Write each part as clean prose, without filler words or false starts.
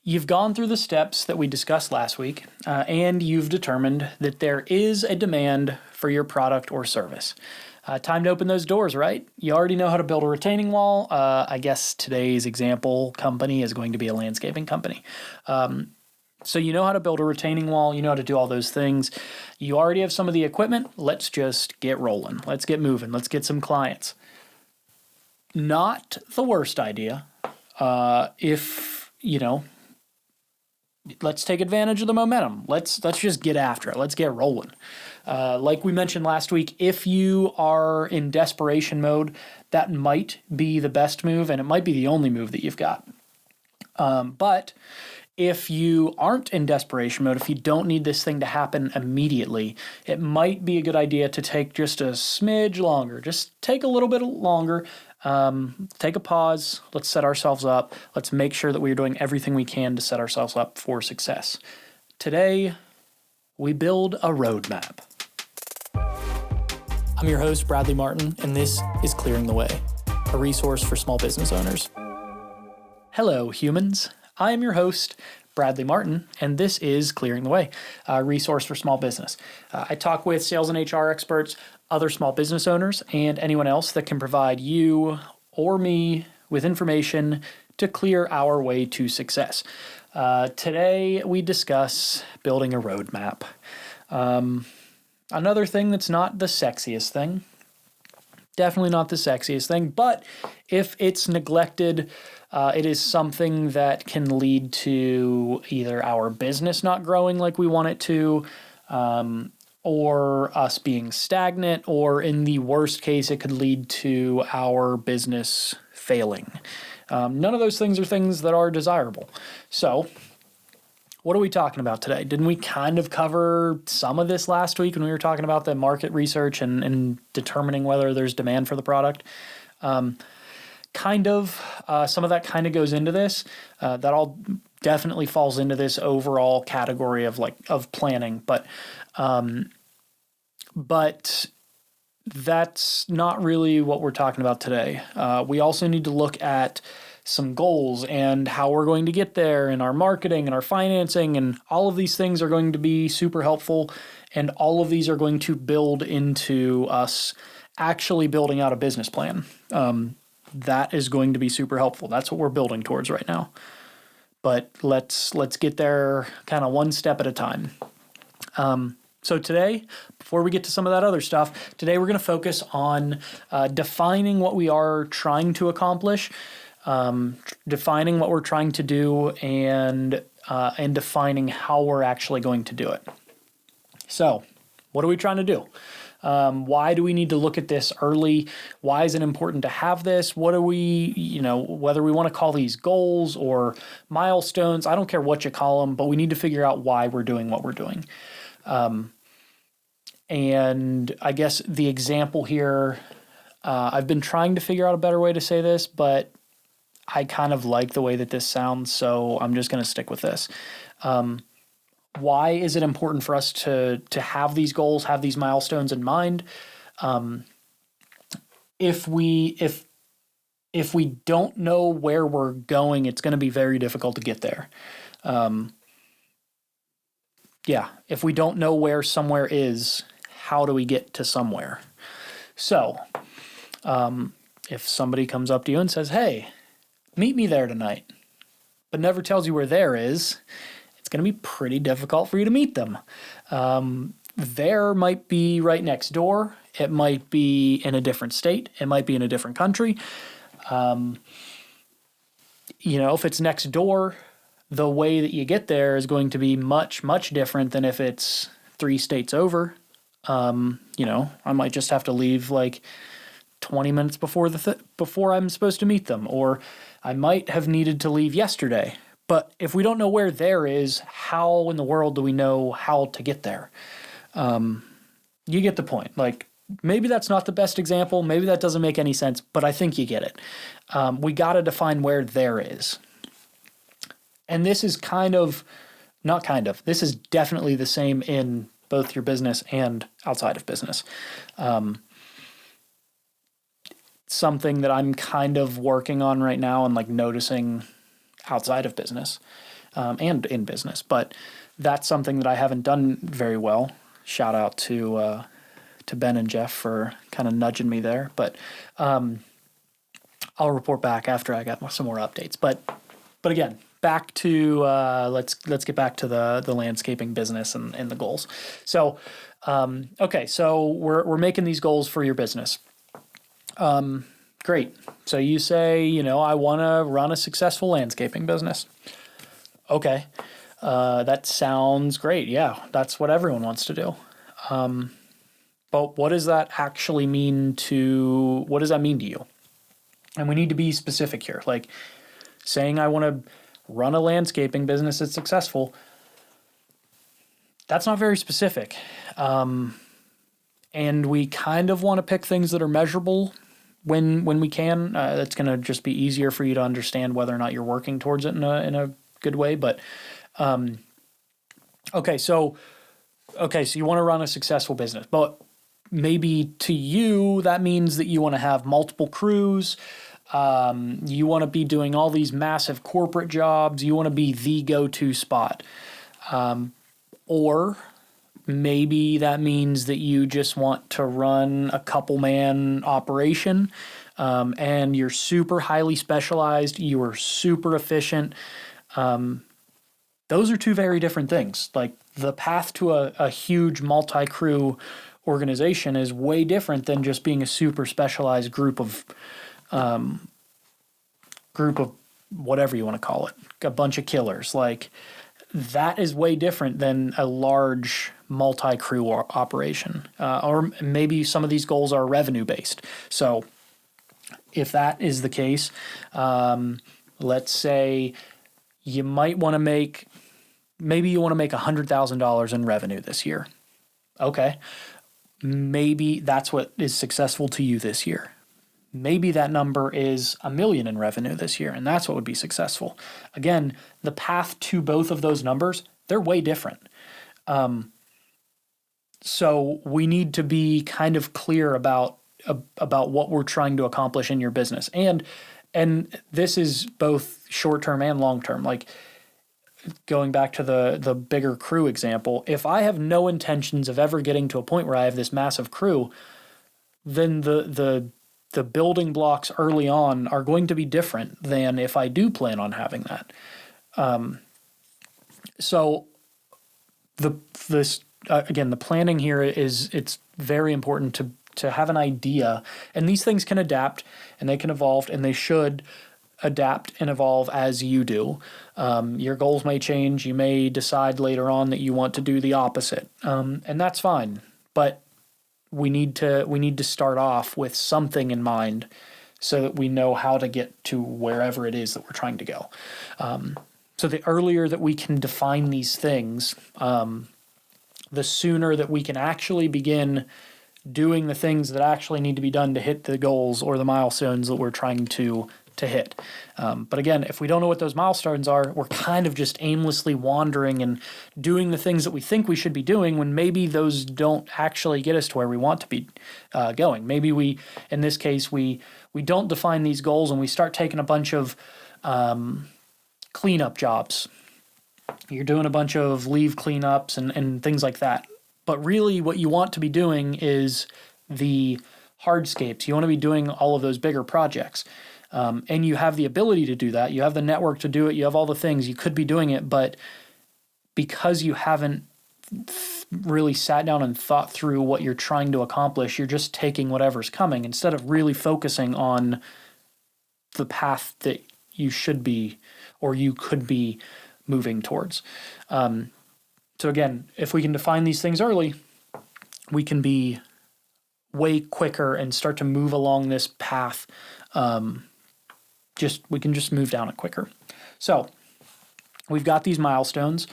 you've gone through the steps that we discussed last week, and you've determined that there is a demand for your product or service. Time to open those doors, right? You already know how to build a retaining wall. I guess today's example company is going to be a landscaping company. So you know how to build a retaining wall. You know how to do all those things. You already have some of the equipment. Let's just get rolling. Let's get moving. Let's get some clients. Not the worst idea. If, let's take advantage of the momentum. Let's just get after it. Let's get rolling. Like we mentioned last week, if you are in desperation mode, that might be the best move, and it might be the only move that you've got. But if you aren't in desperation mode, if you don't need this thing to happen immediately, it might be a good idea to take just a smidge longer. Just take a little bit longer. Take a pause. Let's set ourselves up. Let's make sure that we are doing everything we can to set ourselves up for success. Today, we build a roadmap. I'm your host, Bradley Martin, and this is Clearing the Way, a resource for small business owners. Hello, humans. I am your host, Bradley Martin, and this is Clearing the Way, a resource for small business. I talk with sales and HR experts, other small business owners, and anyone else that can provide you or me with information to clear our way to success. Today, we discuss building a roadmap. Another thing that's not the sexiest thing, definitely not the sexiest thing, but if it's neglected, it is something that can lead to either our business not growing like we want it to, or us being stagnant, or in the worst case, it could lead to our business failing. None of those things are things that are desirable. So, what are we talking about today? Didn't we kind of cover some of this last week when we were talking about the market research and determining whether there's demand for the product? Some of that kind of goes into this. That all definitely falls into this overall category of planning, but that's not really what we're talking about today. We also need to look at some goals and how we're going to get there, and our marketing and our financing, and all of these things are going to be super helpful, and all of these are going to build into us actually building out a business plan. That is going to be super helpful. That's what we're building towards right now. But let's get there kind of one step at a time. So today, before we get to some of that other stuff, today we're going to focus on defining what we are trying to accomplish, defining what we're trying to do, and defining how we're actually going to do it. So, what are we trying to do? Why do we need to look at this early? Why is it important to have this? What are we, whether we want to call these goals or milestones, I don't care what you call them, but we need to figure out why we're doing what we're doing. And I guess the example here, I've been trying to figure out a better way to say this, but I kind of like the way that this sounds, so I'm just going to stick with this. Why is it important for us to have these goals, have these milestones in mind? If we don't know where we're going, it's going to be very difficult to get there. If we don't know where somewhere is, how do we get to somewhere? So, if somebody comes up to you and says, "Hey, meet me there tonight," but never tells you where there is, it's going to be pretty difficult for you to meet them. There might be right next door. It might be in a different state. It might be in a different country. If it's next door, the way that you get there is going to be much, much different than if it's 3 states over. I might just have to leave 20 minutes before I'm supposed to meet them, or I might have needed to leave yesterday. But if we don't know where there is, how in the world do we know how to get there? You get the point. Maybe that's not the best example. Maybe that doesn't make any sense, but I think you get it. We got to define where there is. And this is this is definitely the same in both your business and outside of business. Something that I'm kind of working on right now and noticing outside of business and in business. But that's something that I haven't done very well. Shout out to Ben and Jeff for kind of nudging me there. But I'll report back after I got some more updates. But again, back to let's get back to the landscaping business and the goals. So okay, so we're making these goals for your business. Great. So you say, I want to run a successful landscaping business. Okay. That sounds great. Yeah, that's what everyone wants to do. But what does that actually mean what does that mean to you? And we need to be specific here. Like saying I want to run a landscaping business that's successful, that's not very specific. And we kind of want to pick things that are measurable when we can. That's going to just be easier for you to understand whether or not you're working towards it in a good way. But okay, so you want to run a successful business, but maybe to you that means that you want to have multiple crews. You want to be doing all these massive corporate jobs. You want to be the go-to spot. Or maybe that means that you just want to run a couple-man operation, and you're super highly specialized. You are super efficient. Those are two very different things. Like the path to a huge multi-crew organization is way different than just being a super specialized group of whatever you want to call it, a bunch of killers. Like that is way different than a large multi-crew operation. Or maybe some of these goals are revenue based. So if that is the case, let's say you might want to make $100,000 in revenue this year. Okay. Maybe that's what is successful to you this year. Maybe that number is $1 million in revenue this year, and that's what would be successful. Again, the path to both of those numbers, they're way different. So we need to be kind of clear about what we're trying to accomplish in your business. And this is both short-term and long-term. Like going back to the bigger crew example, if I have no intentions of ever getting to a point where I have this massive crew, then the building blocks early on are going to be different than if I do plan on having that. So again, the planning here it's very important to have an idea, and these things can adapt and they can evolve, and they should adapt and evolve as you do. Your goals may change. You may decide later on that you want to do the opposite, and that's fine. But we need to start off with something in mind so that we know how to get to wherever it is that we're trying to go. So the earlier that we can define these things, the sooner that we can actually begin doing the things that actually need to be done to hit the goals or the milestones that we're trying to hit. But again, if we don't know what those milestones are, we're kind of just aimlessly wandering and doing the things that we think we should be doing when maybe those don't actually get us to where we want to be going. Maybe in this case, we don't define these goals and we start taking a bunch of cleanup jobs. You're doing a bunch of leave cleanups and things like that. But really what you want to be doing is the hardscapes. You want to be doing all of those bigger projects. And you have the ability to do that. You have the network to do it. You have all the things. You could be doing it, but because you haven't really sat down and thought through what you're trying to accomplish, you're just taking whatever's coming instead of really focusing on the path that you should be or you could be moving towards. So again, if we can define these things early, we can be way quicker and start to move along this path. We can just move down it quicker. So we've got these milestones.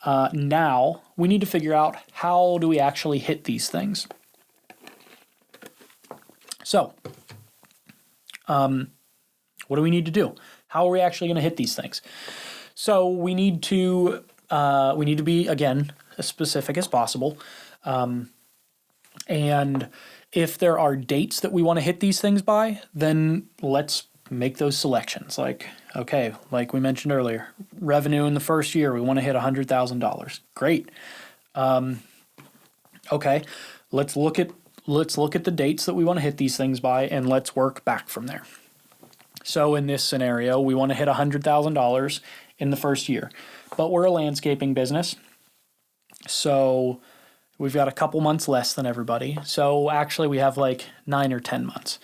Now we need to figure out how do we actually hit these things. So what do we need to do? How are we actually going to hit these things? So we need to be, again, as specific as possible. And if there are dates that we want to hit these things by, then let's make those selections. Like, okay, like we mentioned earlier, revenue in the first year, we want to hit $100,000. Great. Okay, let's look at the dates that we want to hit these things by, and let's work back from there. So in this scenario, we want to hit $100,000 in the first year, but we're a landscaping business, so we've got a couple months less than everybody. So actually, we have like 9 or 10 months.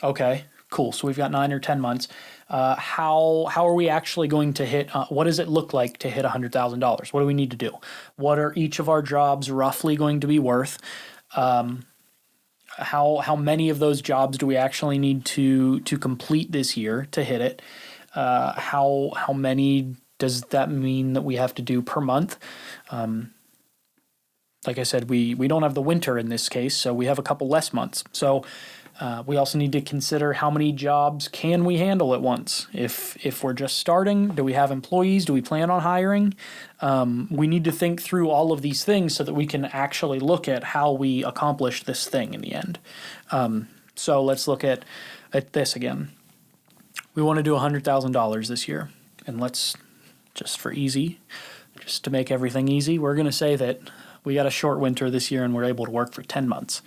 Okay, cool. So we've got 9 or 10 months. How are we actually going to hit? What does it look like to hit $100,000? What do we need to do? What are each of our jobs roughly going to be worth? How many of those jobs do we actually need to complete this year to hit it? How many does that mean that we have to do per month? Like I said, we don't have the winter in this case, so we have a couple less months. So we also need to consider how many jobs can we handle at once. If we're just starting, do we have employees? Do we plan on hiring? We need to think through all of these things so that we can actually look at how we accomplish this thing in the end. So let's look at this again. We want to do $100,000 this year. And let's, just to make everything easy, we're going to say that we got a short winter this year and we're able to work for 10 months.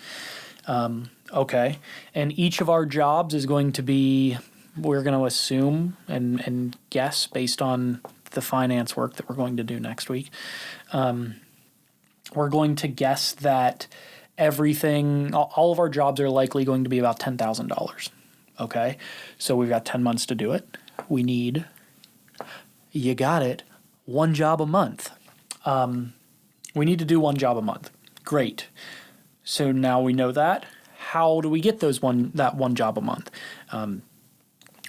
Okay. And each of our jobs is going to be, we're going to assume and guess based on the finance work that we're going to do next week. We're going to guess that all of our jobs are likely going to be about $10,000. Okay. So we've got 10 months to do it. We need, you got it, 1 job a month. We need to do 1 job a month. Great. So now we know that. How do we get that one job a month?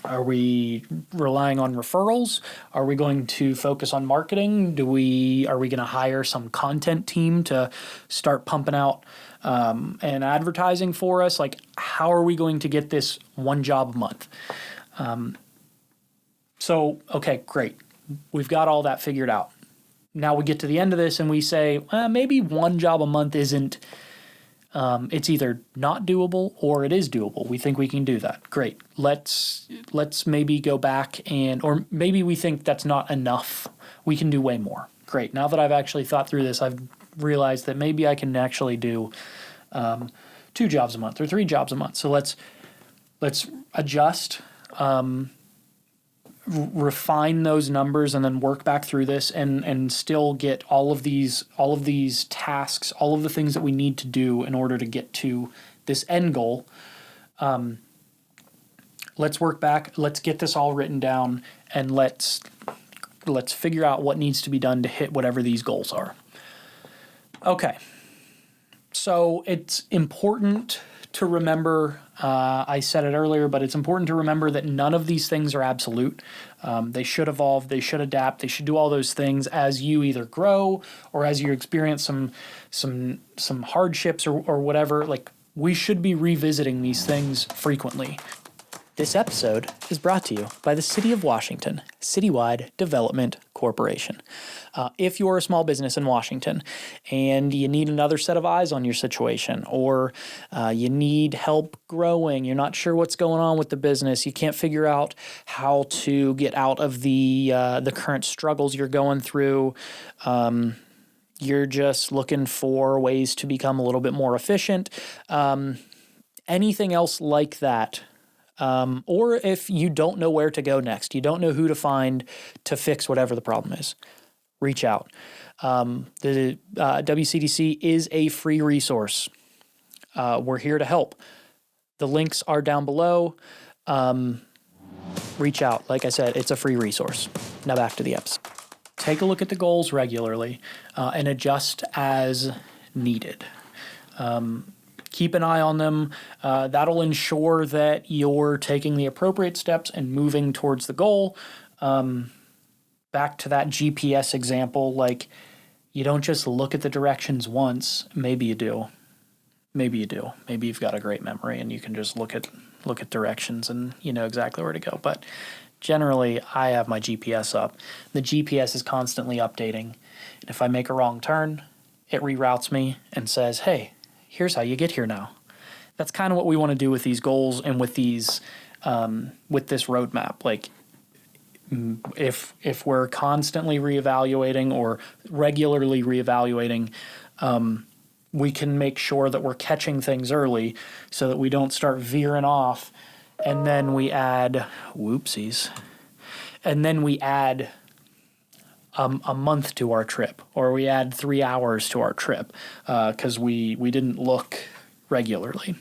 Are we relying on referrals? Are we going to focus on marketing? Are we going to hire some content team to start pumping out and advertising for us? Like, how are we going to get this 1 job a month? So, okay, great. We've got all that figured out. Now we get to the end of this and we say, maybe 1 job a month isn't, it's either not doable or it is doable. We think we can do that. Great. Let's maybe go back or maybe we think that's not enough. We can do way more. Great. Now that I've actually thought through this, I've realized that maybe I can actually do 2 jobs a month or 3 jobs a month. So let's adjust, refine those numbers and then work back through this and still get all of these tasks, all of the things that we need to do in order to get to this end goal. Let's work back, let's get this all written down, and let's figure out what needs to be done to hit whatever these goals are. Okay. So it's important to remember, I said it earlier, but it's important to remember that none of these things are absolute. They should evolve, they should adapt, they should do all those things as you either grow or as you experience some hardships or whatever. Like, we should be revisiting these things frequently. This episode is brought to you by the City of Washington, Citywide Development Corporation. If you're a small business in Washington and you need another set of eyes on your situation, or you need help growing, you're not sure what's going on with the business, you can't figure out how to get out of the current struggles you're going through, you're just looking for ways to become a little bit more efficient, anything else like that. Or if you don't know where to go next, you don't know who to find to fix whatever the problem is, reach out. The WCDC is a free resource. We're here to help. The links are down below. Reach out. Like I said, it's a free resource. Now back to the episode. Take a look at the goals regularly and adjust as needed. Keep an eye on them. That'll ensure that you're taking the appropriate steps and moving towards the goal. Back to that GPS example, like, you don't just look at the directions once. Maybe you do. Maybe you do. Maybe you've got a great memory and you can just look at directions and you know exactly where to go. But generally, I have my GPS up. The GPS is constantly updating. And if I make a wrong turn, it reroutes me and says, hey, here's how you get here now. that's kind of what we want to do with these goals and with these with this roadmap. Like, if we're constantly reevaluating or regularly reevaluating, we can make sure that we're catching things early so that we don't start veering off, and then we add a month to our trip, or we add 3 hours to our trip because we didn't look regularly.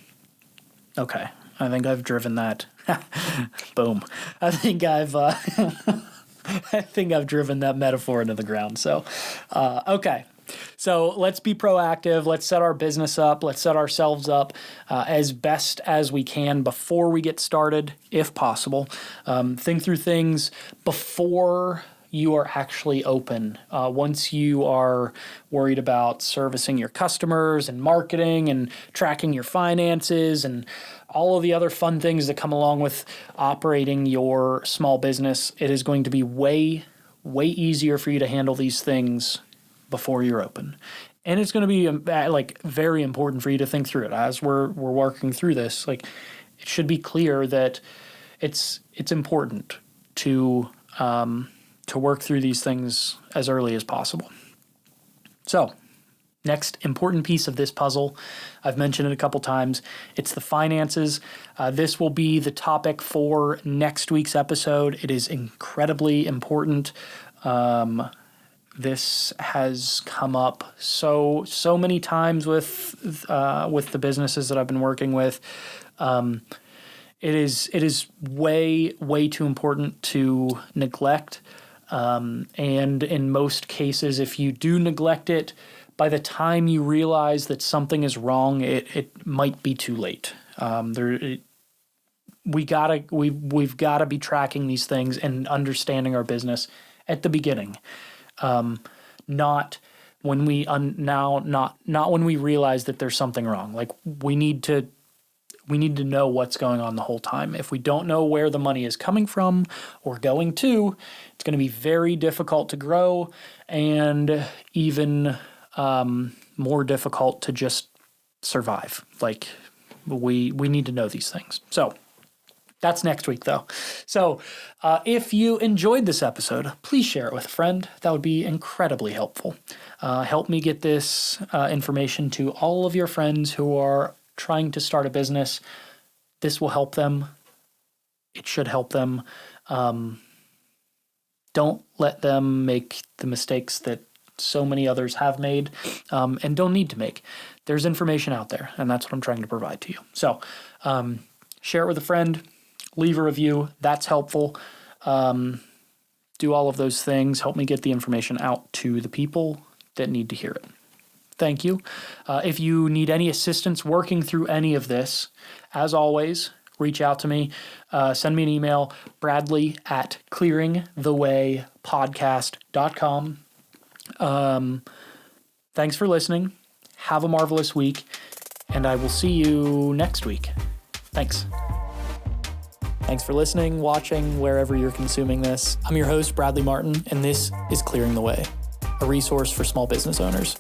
Okay, I think I've driven that. Boom. I think I've driven that metaphor into the ground. So, okay. So let's be proactive. Let's set our business up. Let's set ourselves up as best as we can before we get started, if possible. Think through things before you are actually open. Once you are worried about servicing your customers and marketing and tracking your finances and all of the other fun things that come along with operating your small business, it is going to be way, way easier for you to handle these things before you're open. And it's going to be very important for you to think through it as we're working through this. Like, it should be clear that it's important to work through these things as early as possible. So, next important piece of this puzzle, I've mentioned it a couple times, it's the finances. This will be the topic for next week's episode. It is incredibly important. This has come up so many times with the businesses that I've been working with. It is way too important to neglect. And in most cases, if you do neglect it, by the time you realize that something is wrong, it might be too late. We've gotta be tracking these things and understanding our business at the beginning, not when we not when we realize that there's something wrong. Like, we need to know what's going on the whole time. If we don't know where the money is coming from or going to, it's going to be very difficult to grow, and even more difficult to just survive. Like, we need to know these things. So that's next week, though. So if you enjoyed this episode, please share it with a friend. That would be incredibly helpful. Help me get this information to all of your friends who are trying to start a business. This will help them. It should help them. Don't let them make the mistakes that so many others have made and don't need to make. There's information out there, and that's what I'm trying to provide to you. So share it with a friend. Leave a review. That's helpful. Do all of those things. Help me get the information out to the people that need to hear it. Thank you. If you need any assistance working through any of this, as always, reach out to me. Send me an email, bradley@clearingthewaypodcast.com. Thanks for listening. Have a marvelous week, and I will see you next week. Thanks. Thanks for listening, watching, wherever you're consuming this. I'm your host, Bradley Martin, and this is Clearing the Way, a resource for small business owners.